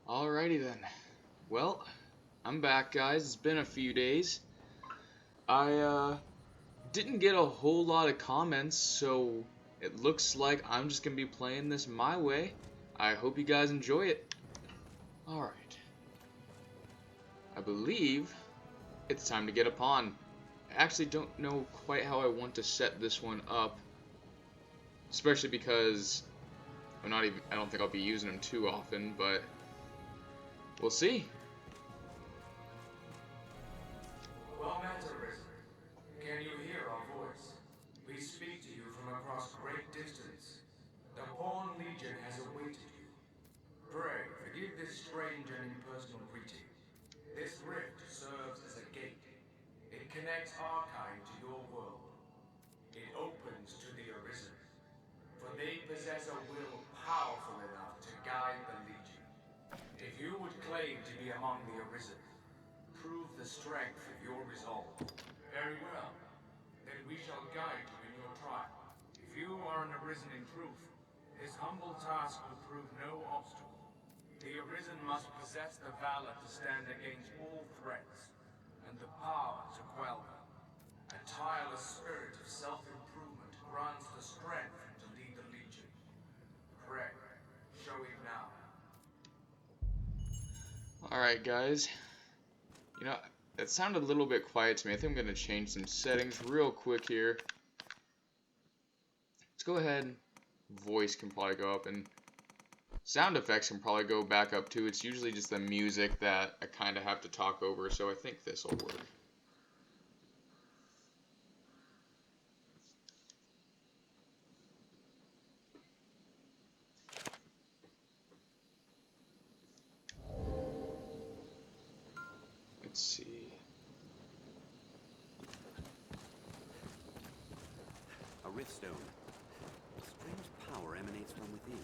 Alrighty then. Well, I'm back, guys. It's been a few days. I didn't get a whole lot of comments, so it looks like I'm just gonna be playing this my way. I hope you guys enjoy it. Alright. I believe it's time to get a pawn. I actually don't know quite how I want to set this one up. Especially because I don't think I'll be using them too often, but we'll see. Well met, Arisen. Can you hear our voice? We speak to you from across great distance. The Pawn Legion has awaited you. Pray, forgive this strange and impersonal greeting. This rift serves as a gate. It connects our kind to your world. It opens to the Arisen, for they possess a will powerful enough to guide the Legion. If you would claim to be among the Arisen, prove the strength of your resolve. Very well. Then we shall guide you in your trial. If you are an Arisen in truth, this humble task will prove no obstacle. The Arisen must possess the valor to stand against all threats, and the power to quell them. A tireless spirit of self-improvement grants the strength to lead the Legion. Pray, show it now. Alright, guys. You know, it sounded a little bit quiet to me. I think I'm going to change some settings real quick here. Let's go ahead. Voice can probably go up, and sound effects can probably go back up too. It's usually just the music that I kind of have to talk over, so I think this will work. Let's see. A riftstone. Strange power emanates from within.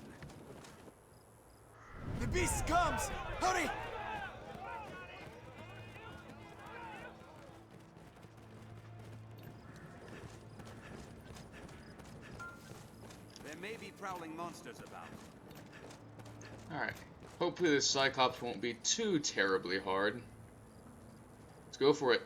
The beast comes! Hurry! There may be prowling monsters about. Alright. Hopefully this Cyclops won't be too terribly hard. Let's go for it.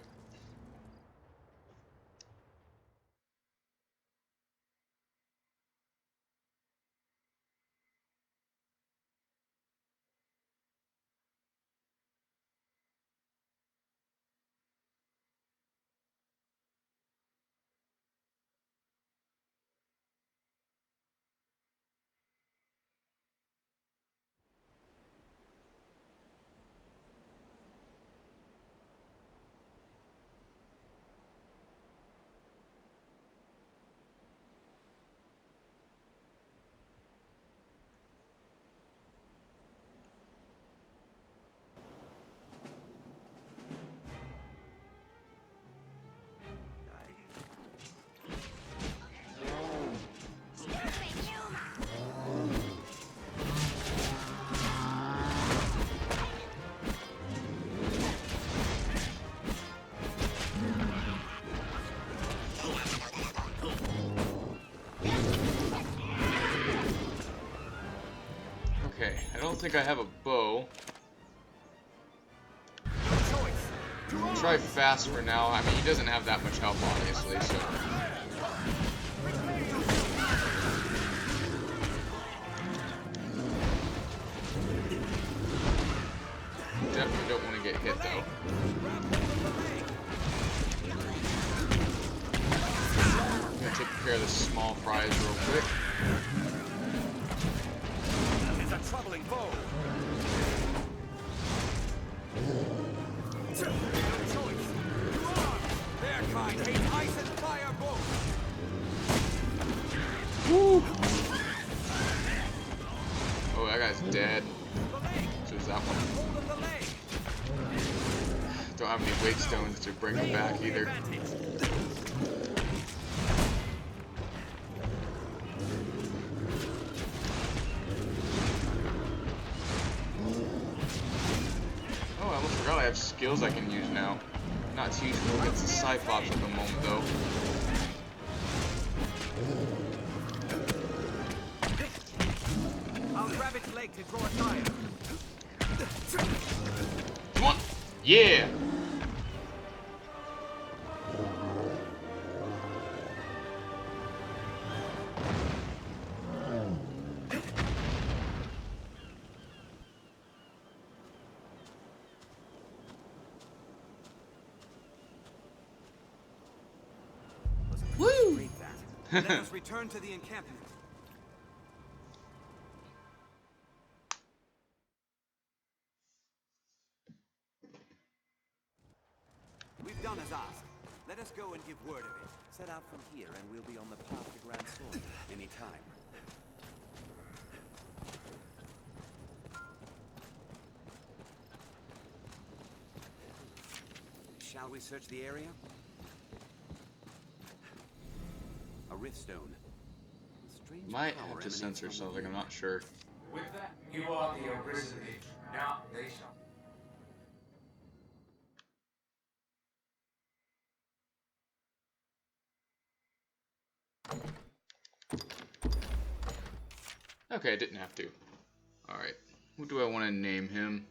Okay, I don't think I have a bow. Try fast for now. I mean, he doesn't have that much health, obviously, so. Definitely don't want to get hit, though. I'm gonna take care of the small fries real quick. It's a troubling foe. Their kind hate ice and fire both. Woo! Oh, that guy's dead. So is that one. Don't have any weight stones to bring him back either. Oh, I almost forgot I have skills I can use now. Not too useful against the Cyclops at the moment, though. I'll grab its leg to draw a tire. Come on! Yeah! Woo! Great that. Let us return to the encampment. We've done as asked. Let us go and give word of it. Set out from here and we'll be on the path to Grand Sword any time. Shall we search the area? A riftstone. Strange Might power have to emanates censor from something, within. I'm not sure. With that, you are the Arisen Legion. Now they shall. Okay, I didn't have to. Alright, what do I want to name him?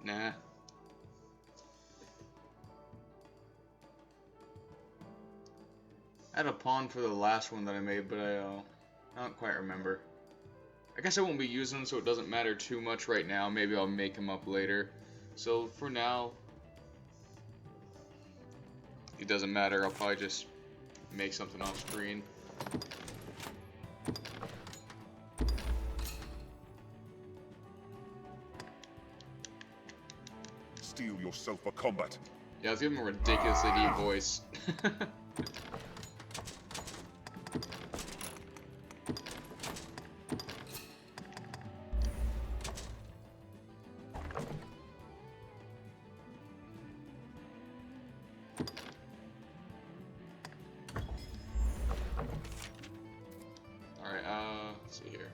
Nah. I had a pawn for the last one that I made, but I don't quite remember. I guess I won't be using him, so it doesn't matter too much right now. Maybe I'll make him up later. So for now, it doesn't matter. I'll probably just make something off screen. Steel yourself for combat. Yeah, let's give him a ridiculously deep voice. Alright, let's see here.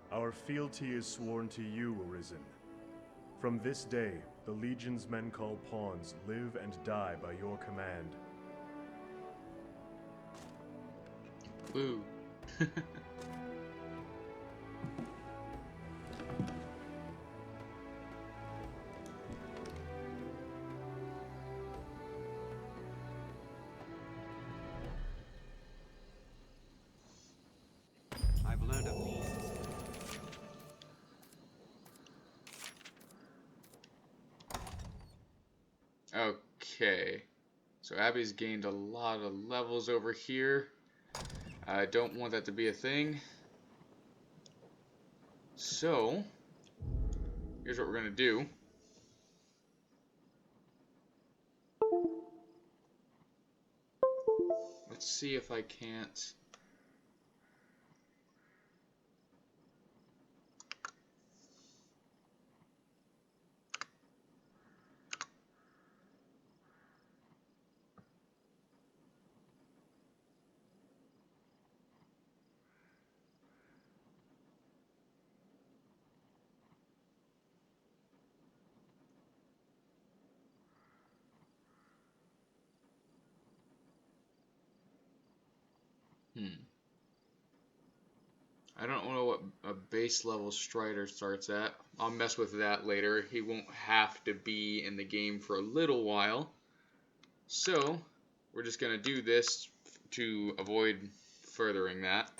Our fealty is sworn to you, Arisen. From this day, the Legion's men called pawns live and die by your command. Woo. I've learned of beasts. Okay. So Abby's gained a lot of levels over here. I don't want that to be a thing. So, here's what we're gonna do. Let's see if I can't. I don't know what a base level Strider starts at. I'll mess with that later. He won't have to be in the game for a little while. So, we're just going to do this to avoid furthering that.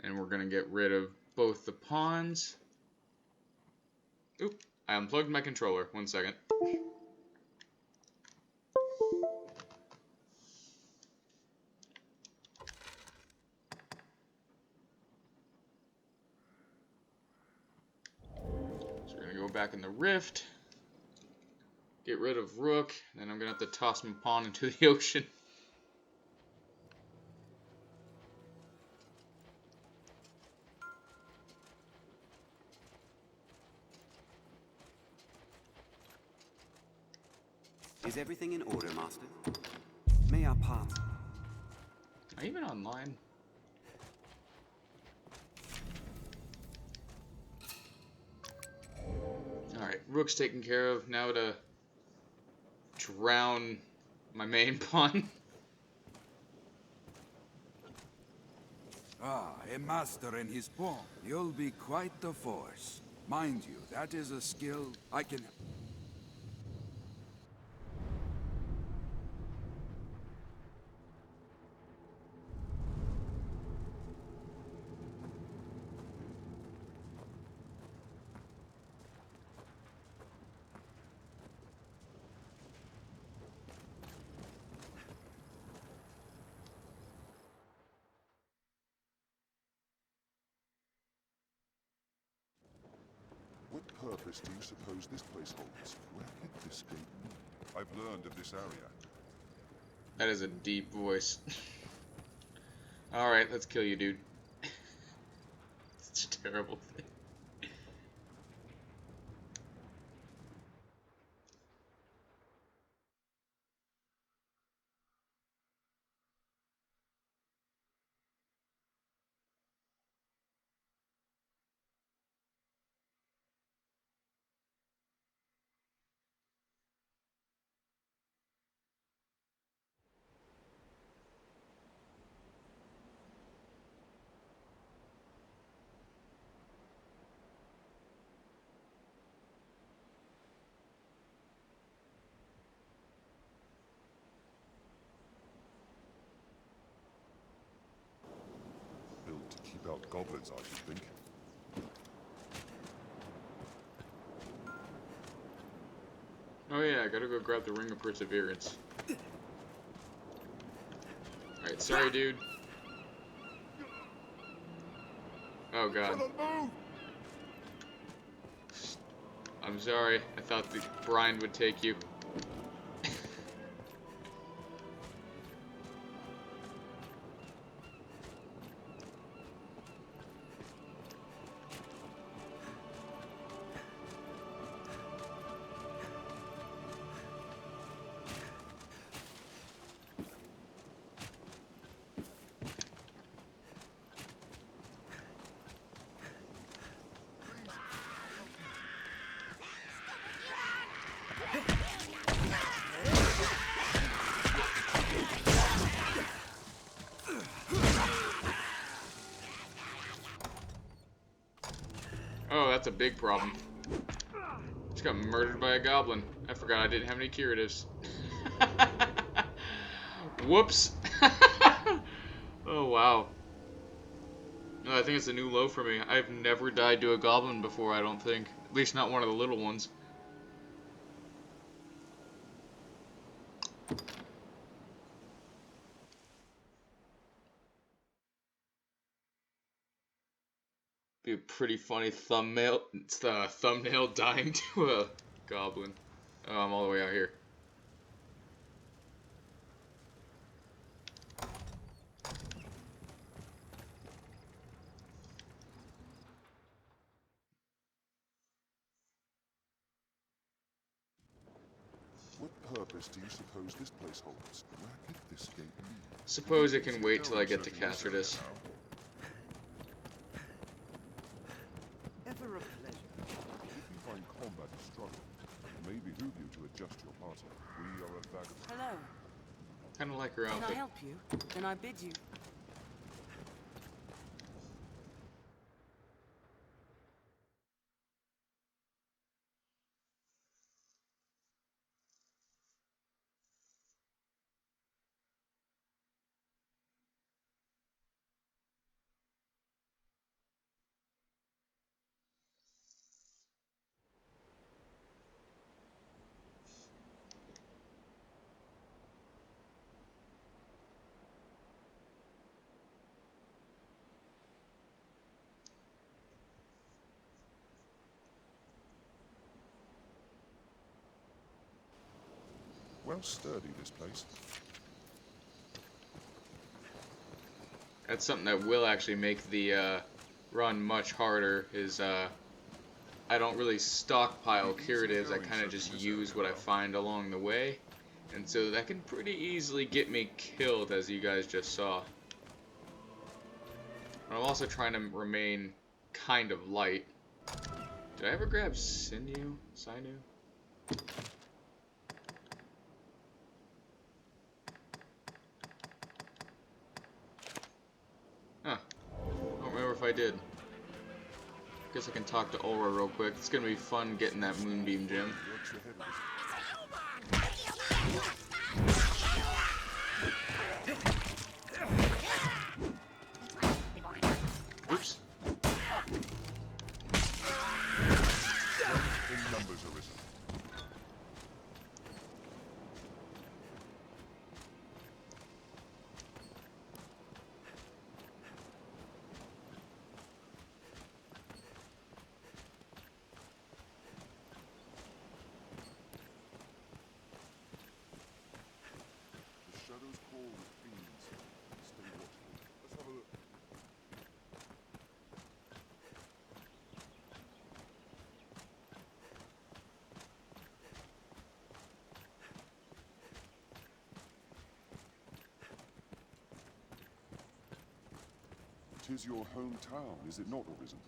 And we're going to get rid of both the pawns. Oop, I unplugged my controller. 1 second. So we're going to go back in the rift. Get rid of Rook. Then I'm going to have to toss my pawn into the ocean. Is everything in order, Master? May our paths... Am I even online? Alright, Rook's taken care of. Now to drown my main pawn. Ah, a master and his pawn. You'll be quite the force. Mind you, that is a skill I can... What purpose do you suppose this place holds? Where could this gate lead? I've learned of this area. That is a deep voice. Alright, let's kill you, dude. It's a terrible thing. Built to keep out goblins, I should think. Oh yeah, I gotta go grab the Ring of Perseverance. Alright, sorry dude. Oh god. I'm sorry, I thought the brine would take you. Oh, that's a big problem. Just got murdered by a goblin. I forgot I didn't have any curatives. Whoops. Oh, wow. No, I think it's a new low for me. I've never died to a goblin before, I don't think. At least not one of the little ones. Be a pretty funny thumbnail. It's the thumbnail dying to a goblin. Oh, I'm all the way out here. What purpose do you suppose this place holds? Where could this gate lead? Suppose it can wait till I get to Castradus. Ever a pleasure. If you find combat a struggle, it may behoove you to adjust your party. We are a vagabond. Hello. Kind of like her Can I outfit. help you? Then I bid you. Well sturdy, this place. That's something that will actually make the run much harder, is I don't really stockpile curatives, I kind of just use what I find along the way. And so that can pretty easily get me killed, as you guys just saw. But I'm also trying to remain kind of light. Did I ever grab Sinew? Huh. I don't remember if I did. Guess I can talk to Aura real quick. It's gonna be fun getting that Moonbeam gem. Oops. In numbers, Arisen. The shadows crawl with fiends. Stay watchful. Let's have a look. 'Tis your hometown, is it not, Arisen?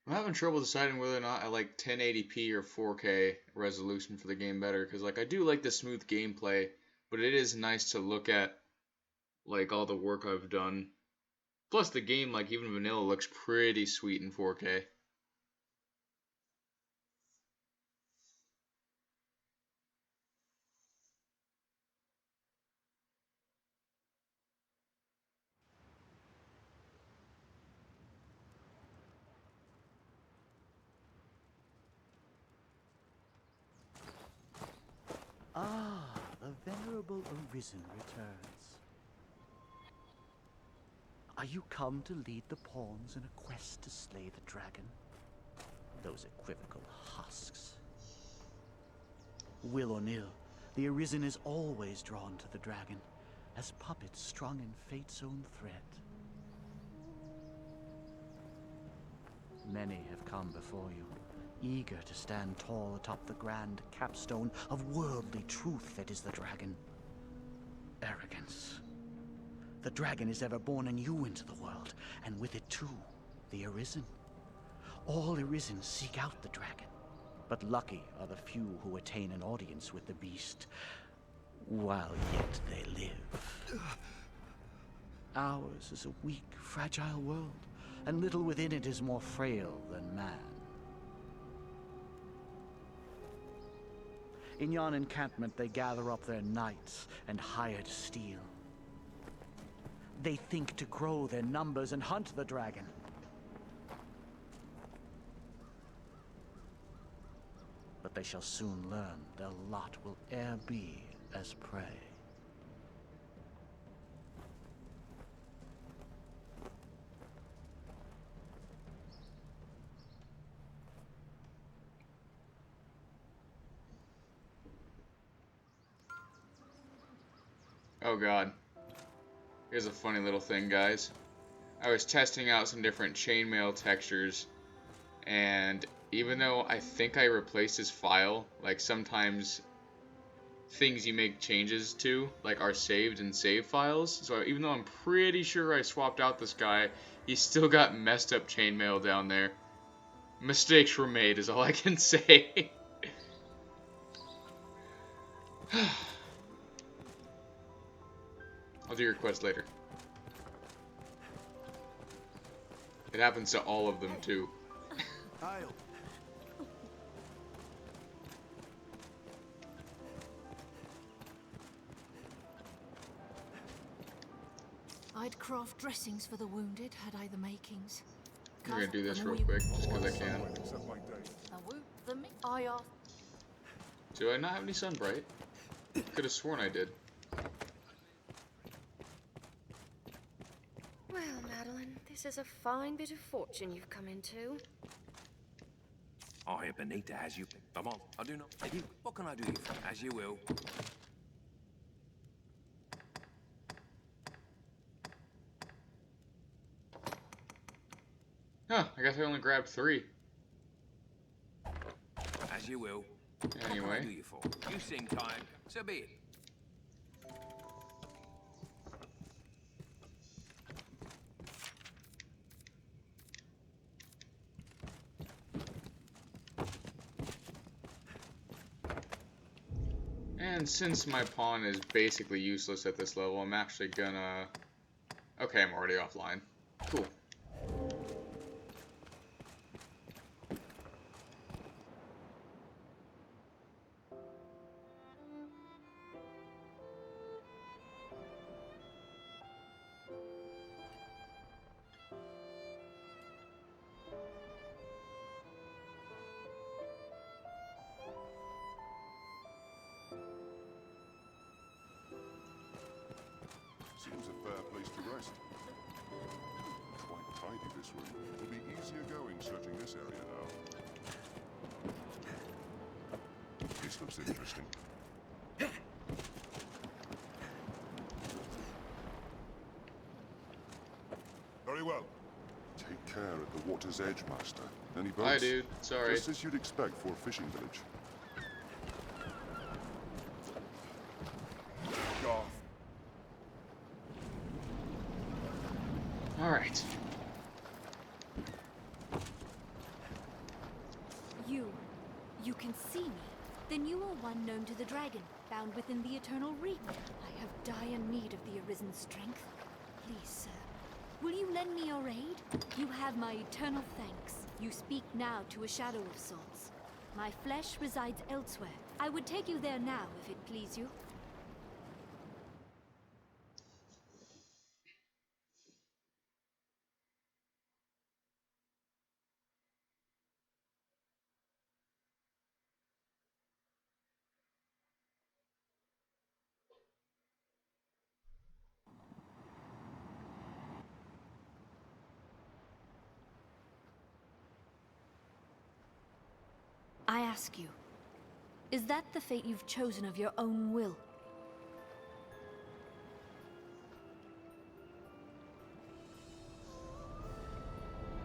I'm having trouble deciding whether or not I like 1080p or 4K resolution for the game better, because like I do like the smooth gameplay, but it is nice to look at like all the work I've done. Plus the game, like even vanilla, looks pretty sweet in 4K. Ah, the venerable Arisen returns. Are you come to lead the pawns in a quest to slay the dragon? Those equivocal husks. Will or nill, the Arisen is always drawn to the dragon, as puppets strung in fate's own thread. Many have come before you, eager to stand tall atop the grand capstone of worldly truth that is the dragon. Arrogance. The dragon is ever born anew into the world, and with it too, the Arisen. All Arisen seek out the dragon, but lucky are the few who attain an audience with the beast, while yet they live. Ours is a weak, fragile world, and little within it is more frail than man. In yon encampment they gather up their knights and hired steel. They think to grow their numbers and hunt the dragon. But they shall soon learn their lot will e'er be as prey. Oh god. Here's a funny little thing, guys. I was testing out some different chainmail textures, and even though I think I replaced his file, like sometimes things you make changes to like are saved in save files, so even though I'm pretty sure I swapped out this guy, he's still got messed up chainmail down there. Mistakes were made is all I can say. I'll do your quest later. It happens to all of them too. Isle. I'd craft dressings for the wounded had I the makings. I'm gonna do this real quick, just because I can. Do I not have any sunbright? Could have sworn I did. Well, Adeline, this is a fine bit of fortune you've come into. I hear Benita has you. Come on, I do not. What can I do you for? As you will. Huh, I guess I only grabbed 3. As you will. What can I do Anyway. you for? You seem tired. So be it. And since my pawn is basically useless at this level, I'm actually gonna... Okay, I'm already offline. Cool. Seems a fair place to rest. Quite tidy, this room. It'll be easier going searching this area now. This looks interesting. Very well. Take care at the water's edge, Master. Any boats? Hi, dude. Sorry. Just as you'd expect for a fishing village. Garth. Alright. You can see me? Then you are one known to the dragon, bound within the eternal reach. I have dire need of the Arisen's strength. Please, sir, will you lend me your aid? You have my eternal thanks. You speak now to a shadow of sorts. My flesh resides elsewhere. I would take you there now, if it please you. I ask you, is that the fate you've chosen of your own will?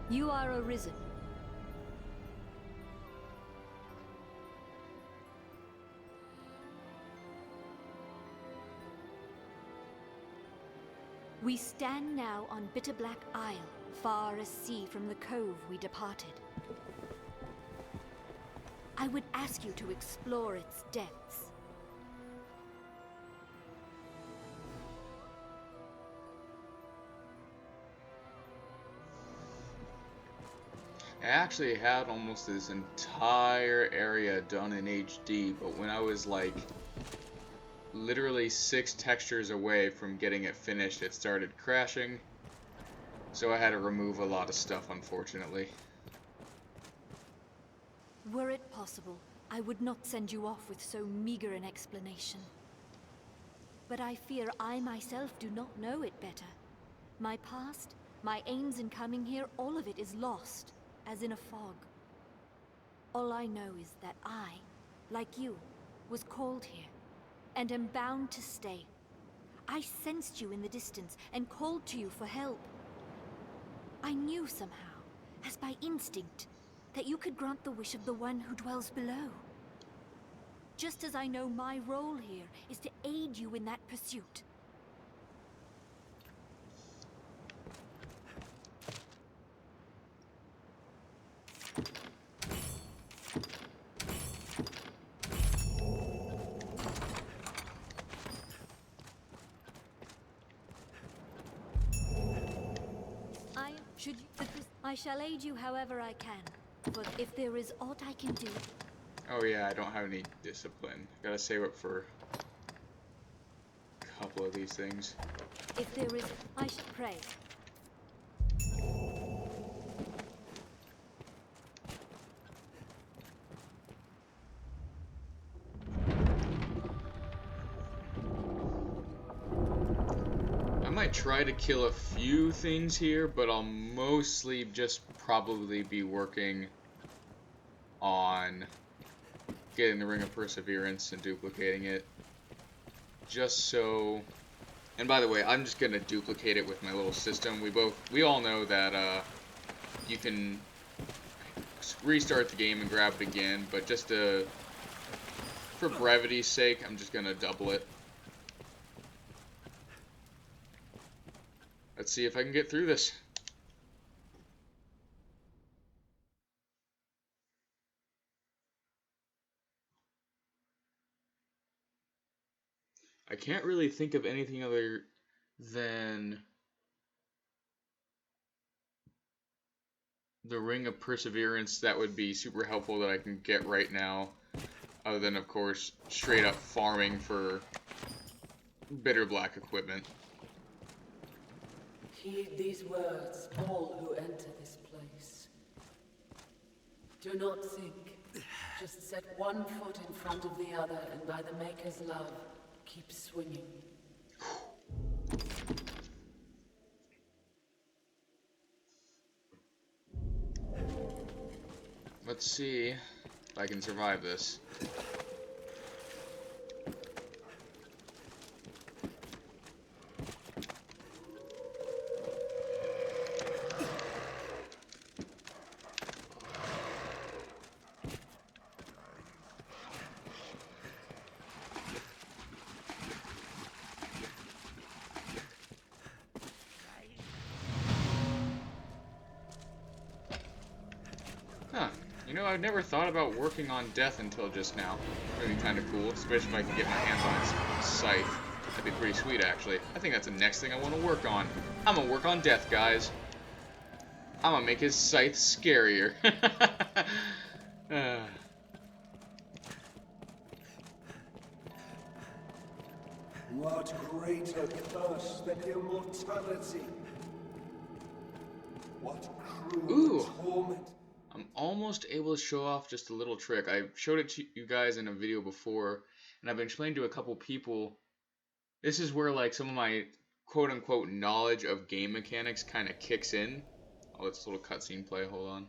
You are Arisen. We stand now on Bitterblack Isle, far as sea from the cove we departed. I would ask you to explore its depths. I actually had almost this entire area done in HD, but when I was like literally 6 textures away from getting it finished, it started crashing. So I had to remove a lot of stuff, unfortunately. Were it possible, I would not send you off with so meager an explanation. But I fear I myself do not know it better. My past, my aims in coming here, all of it is lost, as in a fog. All I know is that I, like you, was called here, and am bound to stay. I sensed you in the distance, and called to you for help. I knew somehow, as by instinct, that you could grant the wish of the one who dwells below. Just as I know my role here is to aid you in that pursuit. I shall aid you however I can, but if there is aught I can do... Oh yeah, I don't have any discipline. Gotta save up for a couple of these things. If there is, I shall pray. I might might try to kill a few things here, but I'll mostly just probably be working on getting the Ring of Perseverance and duplicating it. Just so... And by the way, I'm just gonna duplicate it with my little system. We all know that you can restart the game and grab it again, but just for brevity's sake, I'm just gonna double it. Let's see if I can get through this. I can't really think of anything other than the Ring of Perseverance that would be super helpful that I can get right now. Other than, of course, straight up farming for Bitterblack equipment. Heed these words, all who enter this place. Do not think. Just set one foot in front of the other, and by the Maker's love, keep swinging. Let's see if I can survive this. Huh. You know, I've never thought about working on death until just now. That'd be kind of cool, especially if I can get my hands on its scythe. That'd be pretty sweet, actually. I think that's the next thing I want to work on. I'm gonna work on death, guys. I'm gonna make his scythe scarier. What greater curse than immortality? What cruel torment? I'm almost able to show off just a little trick. I showed it to you guys in a video before, and I've been explaining to a couple people. This is where, like, some of my quote-unquote knowledge of game mechanics kind of kicks in. Oh, it's a little cutscene play. Hold on.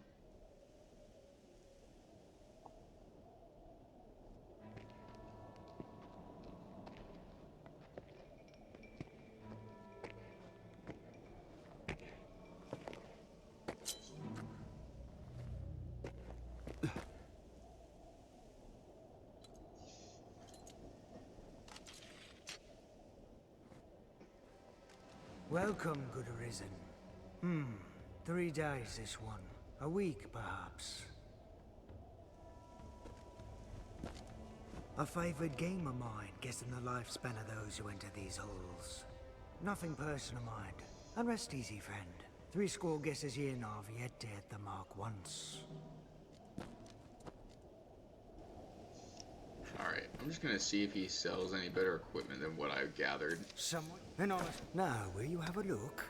Welcome, good Arisen. 3 days this one. A week, perhaps. A favored game of mine, guessing the lifespan of those who enter these halls. Nothing personal, mind. And rest easy, friend. 3 score guesses here now have yet to hit the mark once. Alright, I'm just gonna see if he sells any better equipment than what I've gathered. Someone? And honest. Now, will you have a look?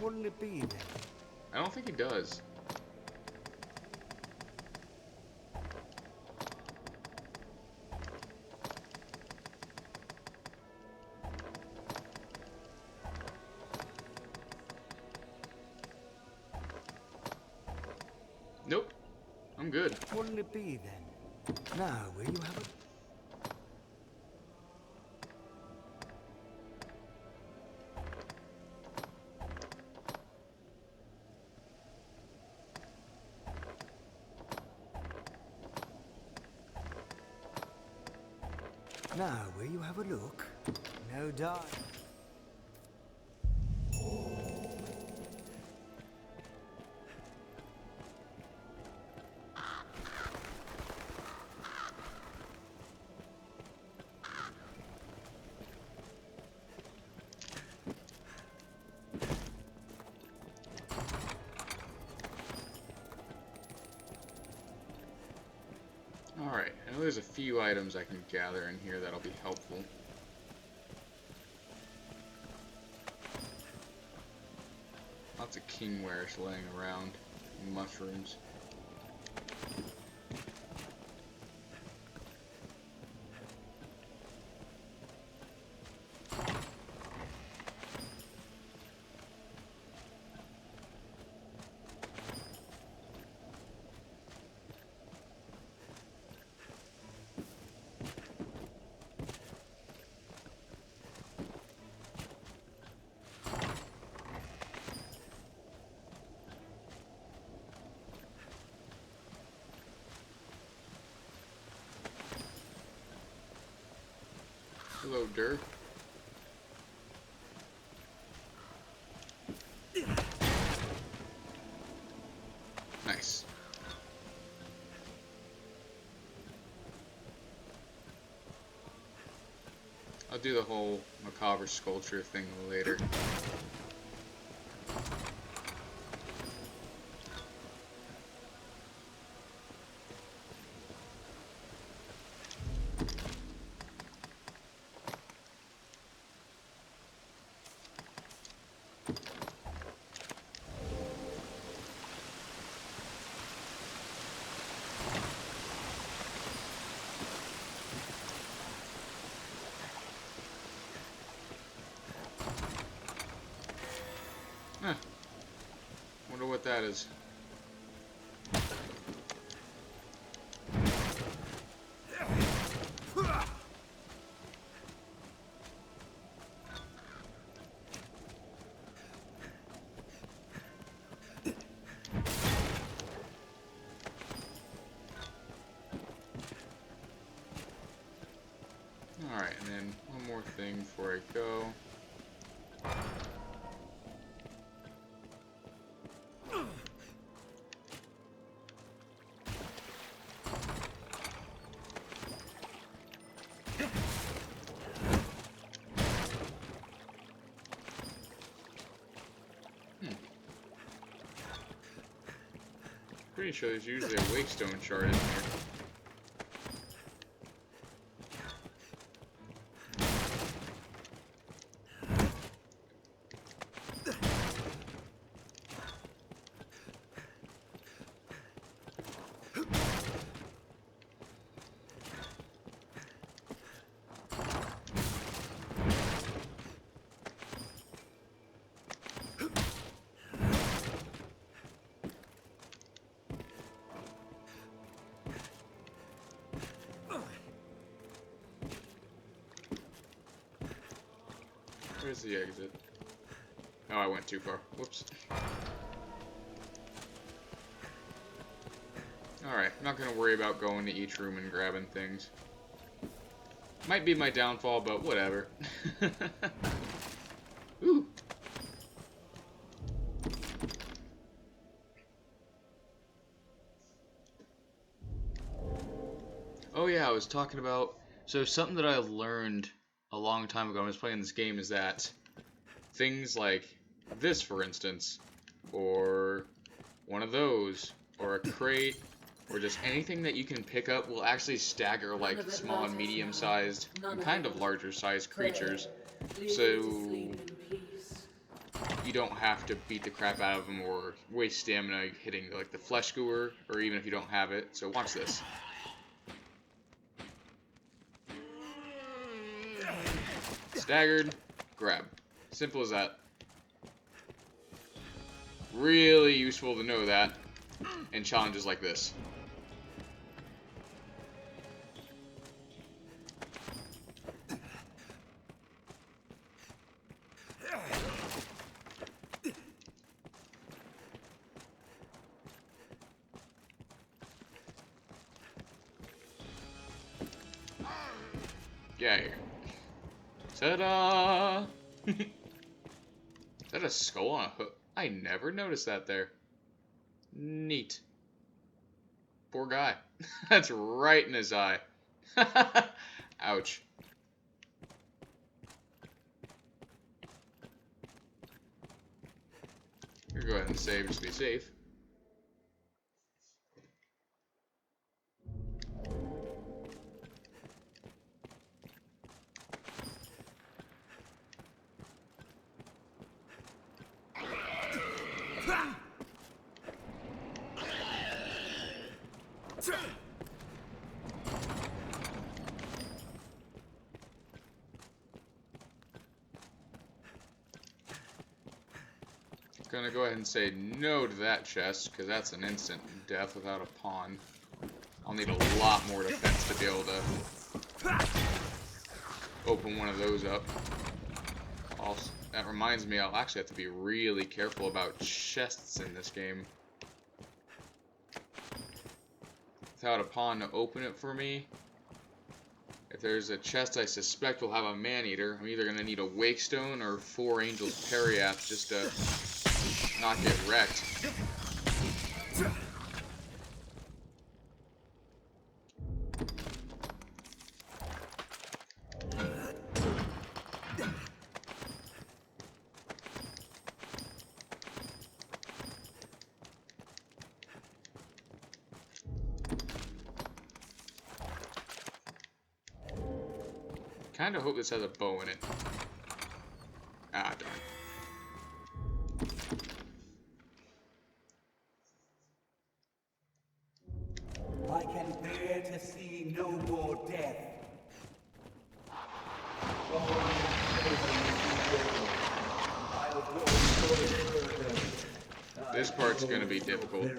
What'll it be then? I don't think he does. Nope. I'm good. What'll it be then? Now, will you have a... Now, will you have a look? No doubt. Alright, I know there's a few items I can gather in here that'll be helpful. Lots of kingwares laying around. Mushrooms. Hello, Dur. Nice. I'll do the whole macabre sculpture thing later. Huh. Wonder what that is. Alright, and then one more thing before I go. Pretty sure there's usually a wakestone shard in here. Where's the exit? Oh, I went too far. Whoops. Alright, I'm not gonna worry about going to each room and grabbing things. Might be my downfall, but whatever. Ooh. Oh yeah, I was talking about... So something that I learned a long time ago when I was playing this game is that things like this, for instance, or one of those, or a crate, or just anything that you can pick up will actually stagger like small and medium-sized and kind of larger-sized creatures, so you don't have to beat the crap out of them or waste stamina hitting like the flesh goer, or even if you don't have it. So watch this. Staggered, grab. Simple as that. Really useful to know that in challenges like this. Get out of here. Ta-da! Is that a skull on a hook? I never noticed that there. Neat. Poor guy. That's right in his eye. Ouch. We'll go ahead and save just to be safe. Gonna go ahead and say no to that chest, because that's an instant death without a pawn. I'll need a lot more defense to be able to open one of those up. Also, that reminds me, I'll actually have to be really careful about chests in this game. Without a pawn to open it for me, If there's a chest I suspect will have a man-eater, I'm either going to need a wake stone or 4 angels periaps just to not get wrecked. Kinda hope this has a bow in it. Ah, darn. I can bear to see no more death. This part's gonna be difficult.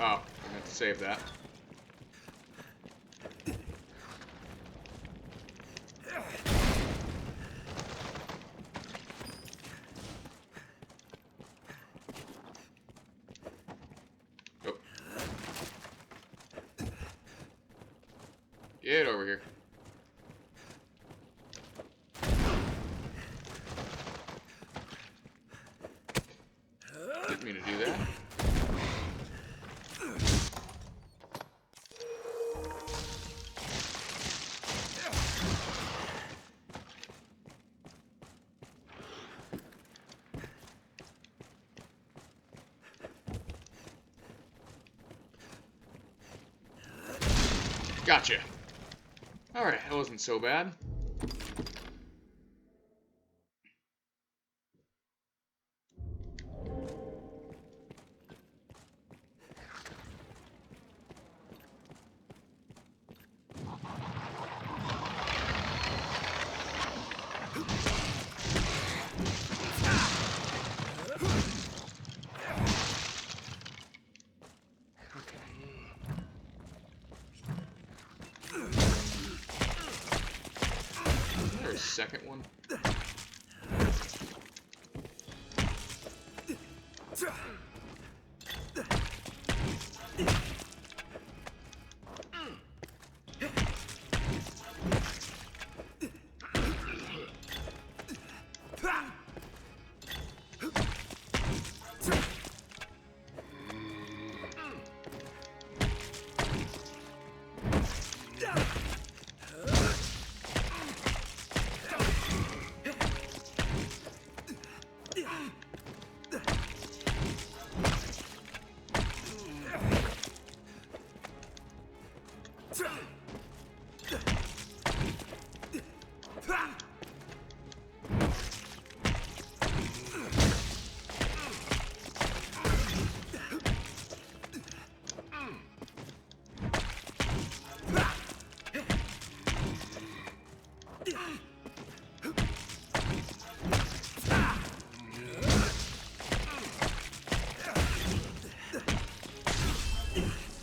Oh, I meant to save that. Oh. Get over here. Didn't mean to do that. Gotcha. Alright, that wasn't so bad. Second one.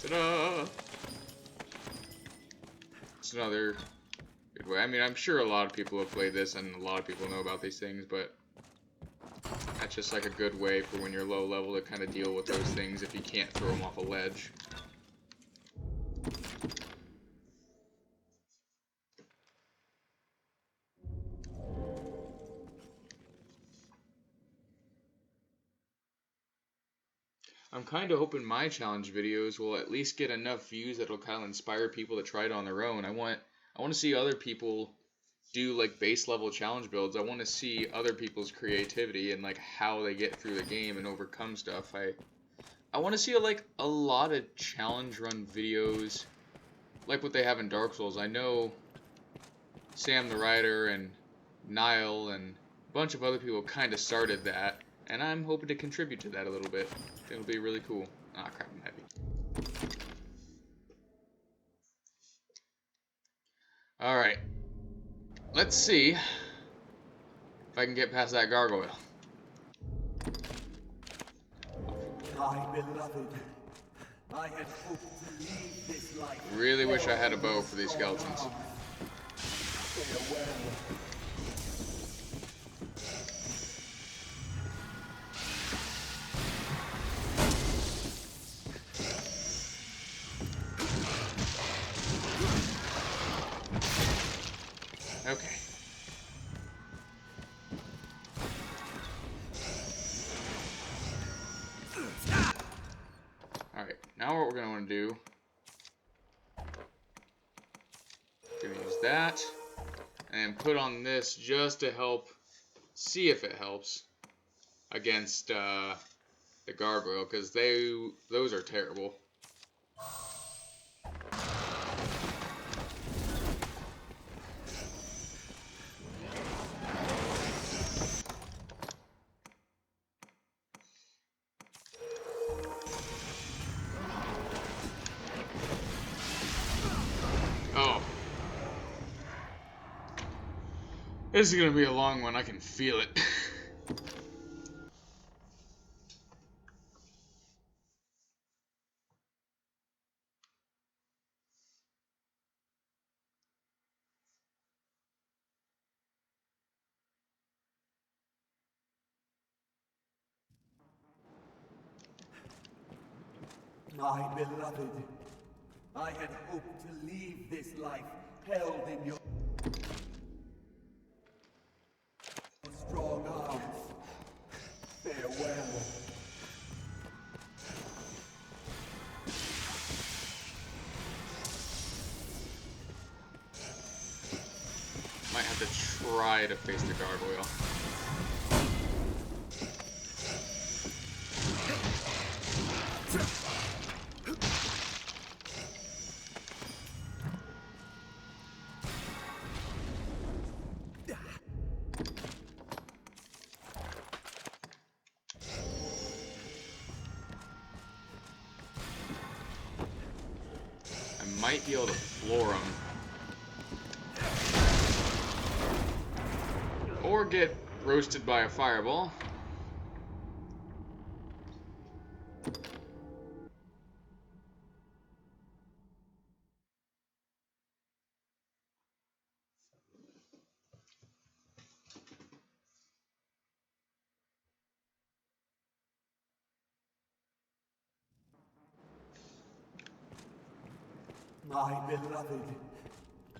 Ta-da! It's another good way. I mean, I'm sure a lot of people have played this and a lot of people know about these things, but that's just like a good way for when you're low level to kind of deal with those things if you can't throw them off a ledge. I'm kind of hoping my challenge videos will at least get enough views that'll kind of inspire people to try it on their own. I want to see other people do like base level challenge builds. I want to see other people's creativity and like how they get through the game and overcome stuff. I want to see like a lot of challenge run videos like what they have in Dark Souls. I know Sam the Writer and Niall and a bunch of other people kind of started that, and I'm hoping to contribute to that a little bit. It'll be really cool. Ah, crap, I'm heavy. Alright. Let's see if I can get past that gargoyle. My beloved, I had hoped to leave this life. Really wish I had a bow for these skeletons. Farewell. Okay. Alright, now what we're going to want to do, going to use that, and put on this just to help, see if it helps against the gargoyle, because those are terrible. Oh. This is going to be a long one, I can feel it. My beloved, I had hoped to leave this life held in your strong arms. Farewell. Might have to try to face the gargoyle. I might be able to floor him. Or get roasted by a fireball. My beloved,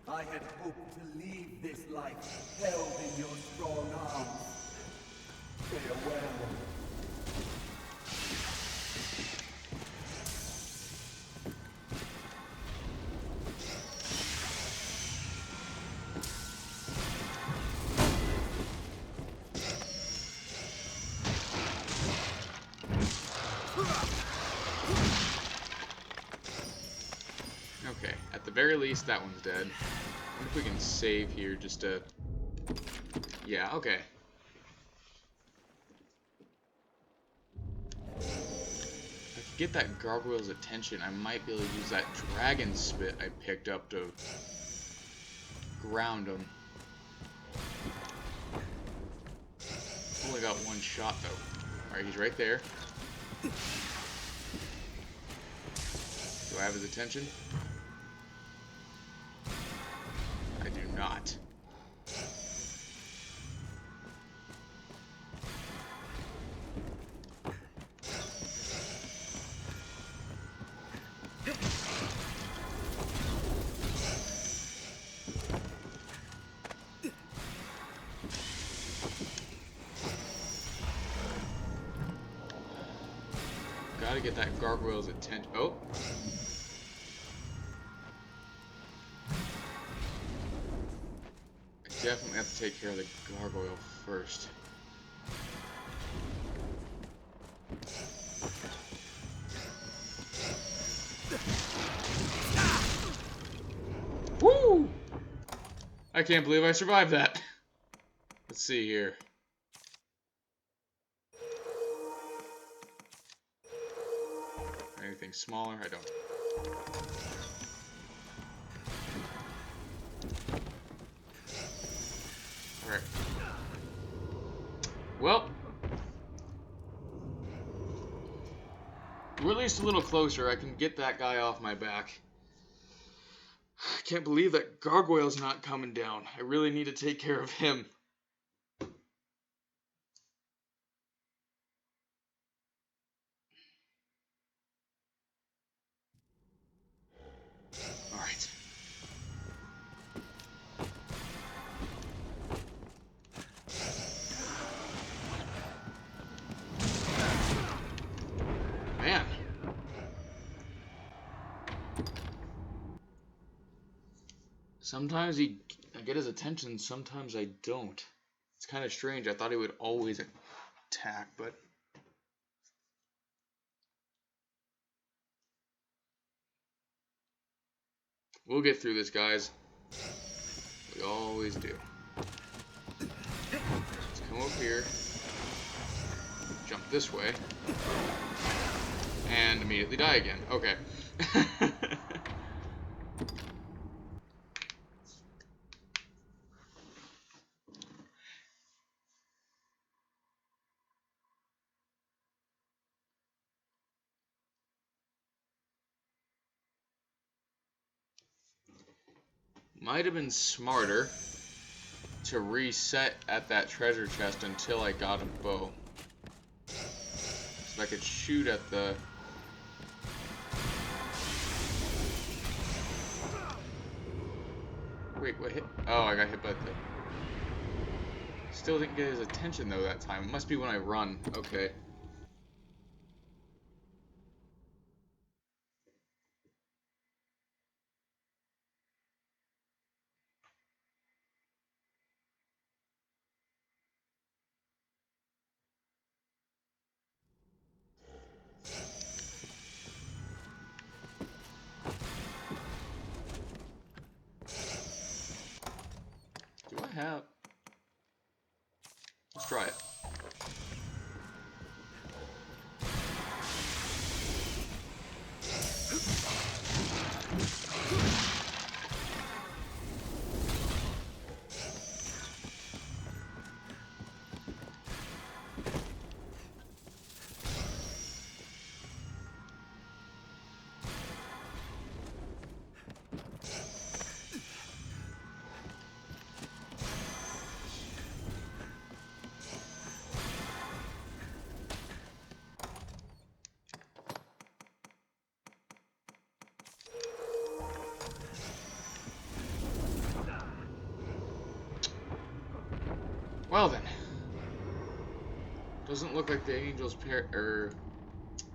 I had hoped to leave this life held in your strong arms. Farewell. Okay, at the very least, that one's dead. I wonder if we can save here just to... Yeah, okay. If I could get that gargoyle's attention, I might be able to use that dragon spit I picked up to ground him. Only got one shot, though. Alright, he's right there. Do I have his attention? I do not. Gotta get that gargoyle's attention. Oh! I definitely have to take care of the gargoyle first. Woo! I can't believe I survived that. Let's see here. Anything smaller? I don't. Alright. Well, we're at least a little closer. I can get that guy off my back. I can't believe that gargoyle's not coming down. I really need to take care of him. Alright. Sometimes I get his attention, sometimes I don't. It's kind of strange. I thought he would always attack, but... We'll get through this, guys. We always do. Let's come over here. Jump this way. And immediately die again. Okay. Might have been smarter to reset at that treasure chest until I got a bow. So I could shoot at the... Wait, what hit? Oh, I got hit by the... Still didn't get his attention though that time. It must be when I run. Okay. Do I have... Let's try it. Well then, doesn't look like the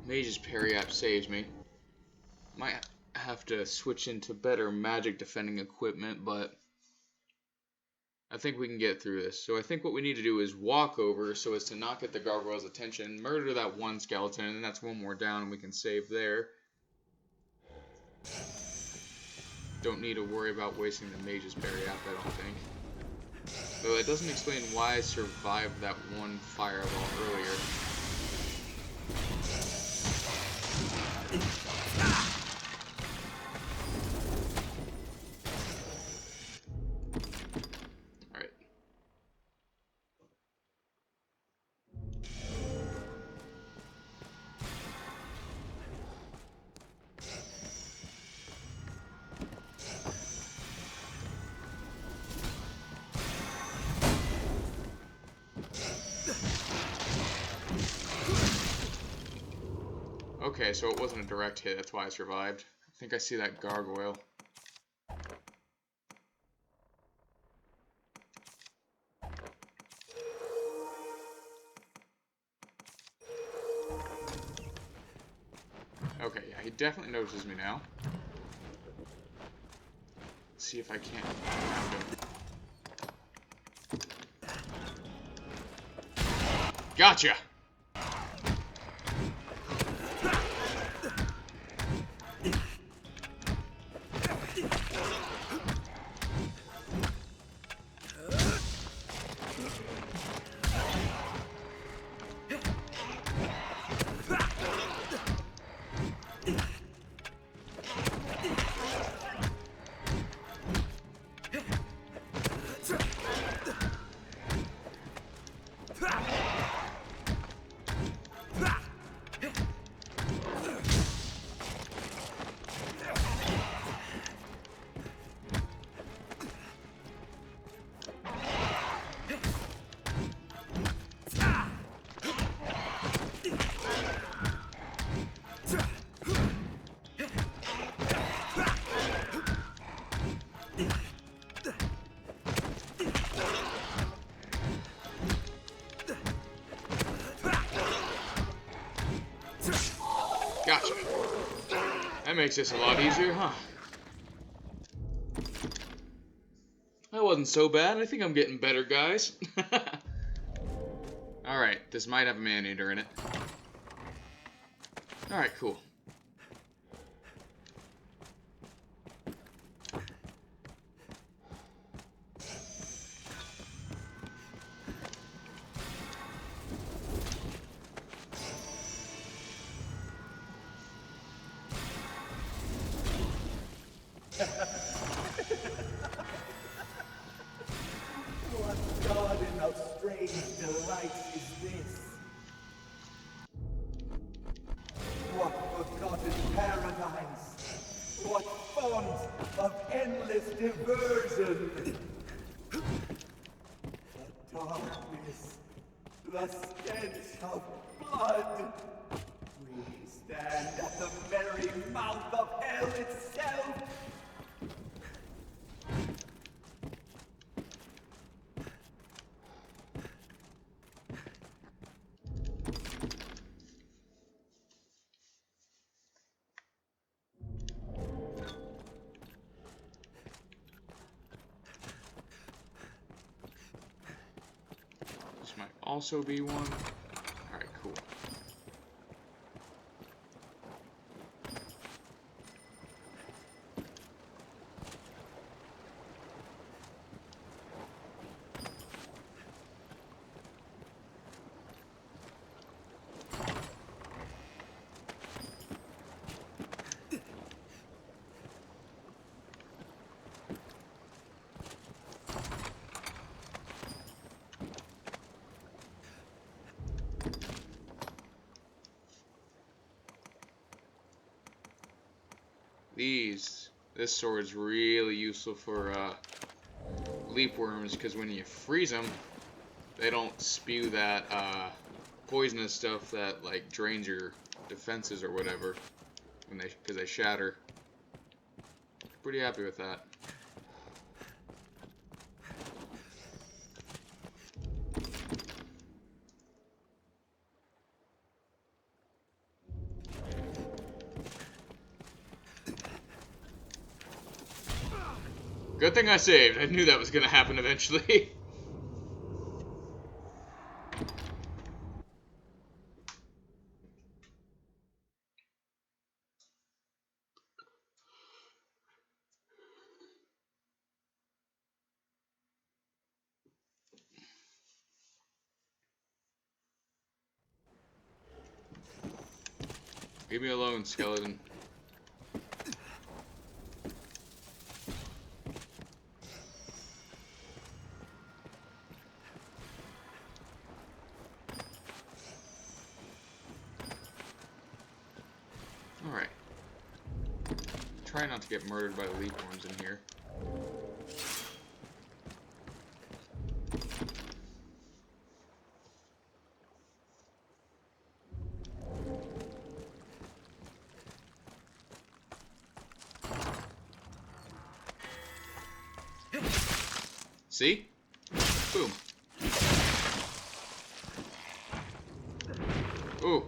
mage's parry app saves me. Might have to switch into better magic defending equipment, but I think we can get through this. So I think what we need to do is walk over so as to not get the gargoyle's attention, murder that one skeleton, and then that's one more down and we can save there. Don't need to worry about wasting the mage's parry app, I don't think. Though it doesn't explain why I survived that one fireball earlier. Alright. Okay, so it wasn't a direct hit, that's why I survived. I think I see that gargoyle. Okay, yeah, he definitely notices me now. Let's see if I can't find him. Gotcha! makes this a lot easier, huh? That wasn't so bad. I think I'm getting better, guys. Alright, this might have a man-eater in it. Alright, cool. What garden of strange delights is this? What forgotten paradise? What font of endless diversion? The darkness, the stench of blood. We stand at the very mouth of hell itself. This might also be one. Alright, cool. This sword's really useful for leap worms, because when you freeze them, they don't spew that poisonous stuff that like drains your defenses or whatever when because they shatter. Pretty happy with that. Good thing I saved. I knew that was going to happen eventually. Leave me alone, skeleton. Alright. Try not to get murdered by the leaf worms in here. See? Boom. Ooh.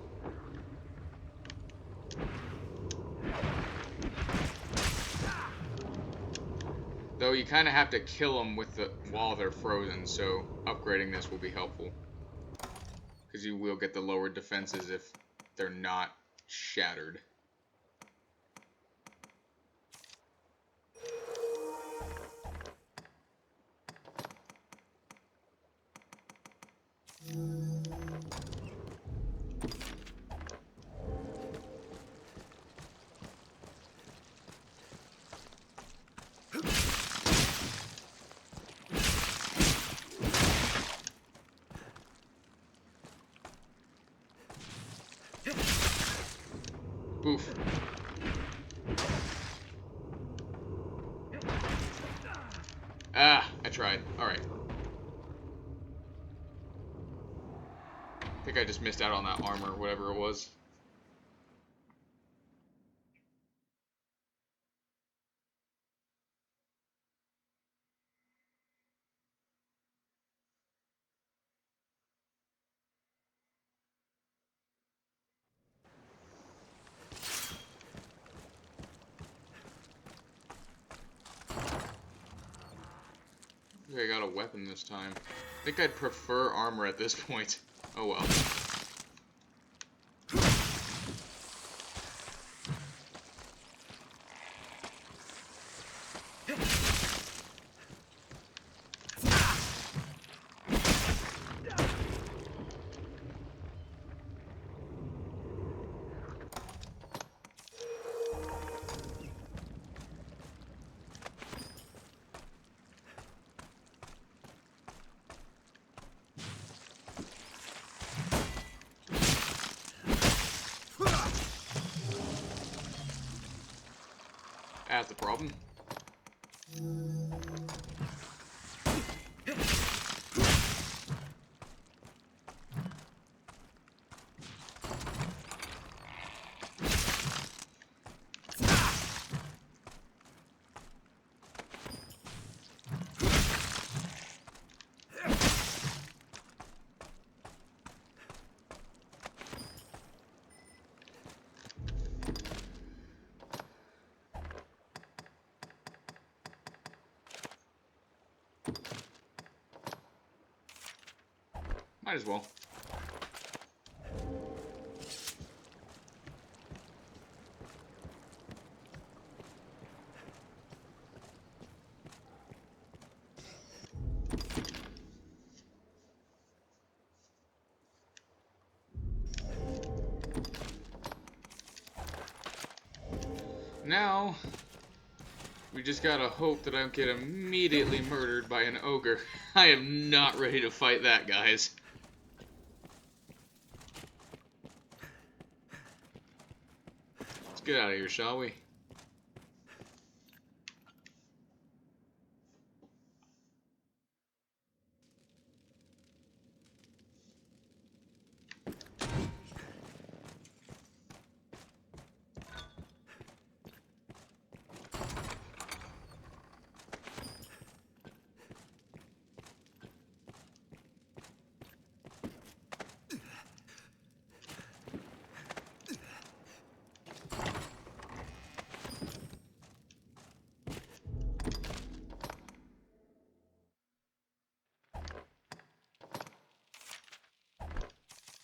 Though you kind of have to kill them with while they're frozen, so upgrading this will be helpful. Because you will get the lower defenses if they're not shattered. Oof. Ah, I tried. Alright. I think I just missed out on that armor, whatever it was. I got a weapon this time. I think I'd prefer armor at this point. Oh well. That's the problem. Might as well. Now, we just gotta hope that I don't get immediately murdered by an ogre. I am not ready to fight that, guys. Let's get out of here, shall we?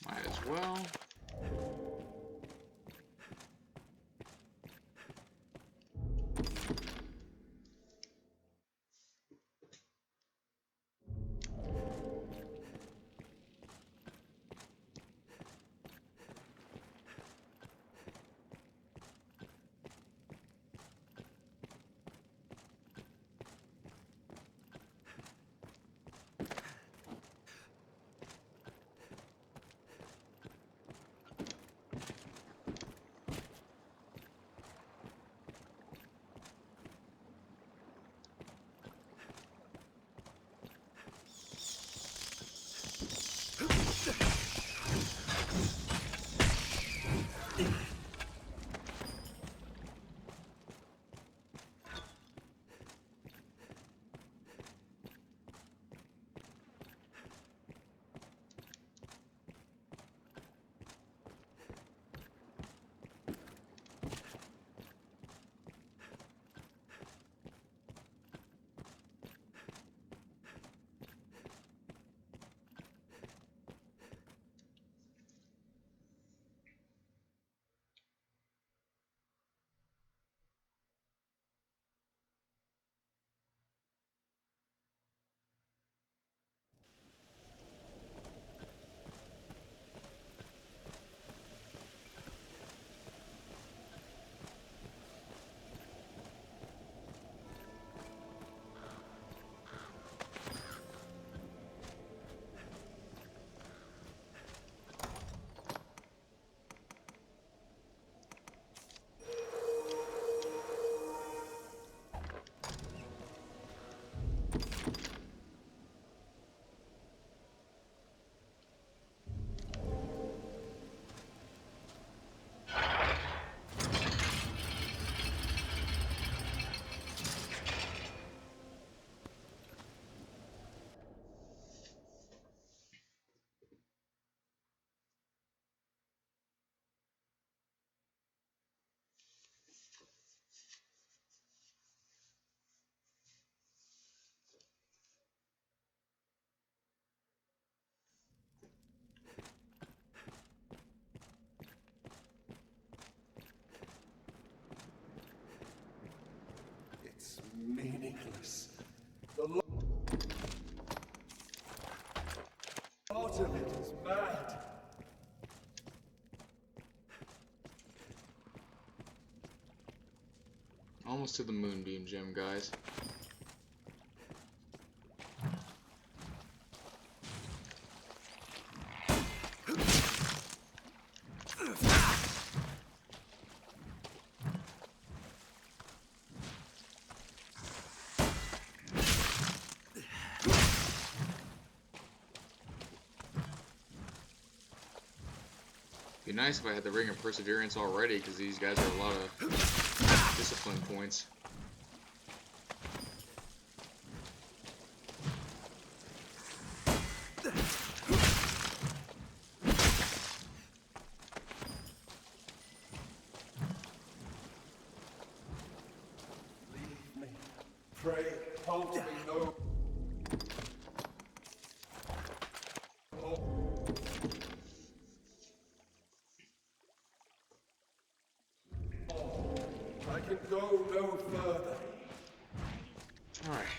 Might as well. useless. The lot of it is mad. Almost to the moonbeam gem, guys. Be nice if I had the Ring of Perseverance already, because these guys are a lot of discipline points. Leave me. Pray, hold me no. I can go no further. Alright.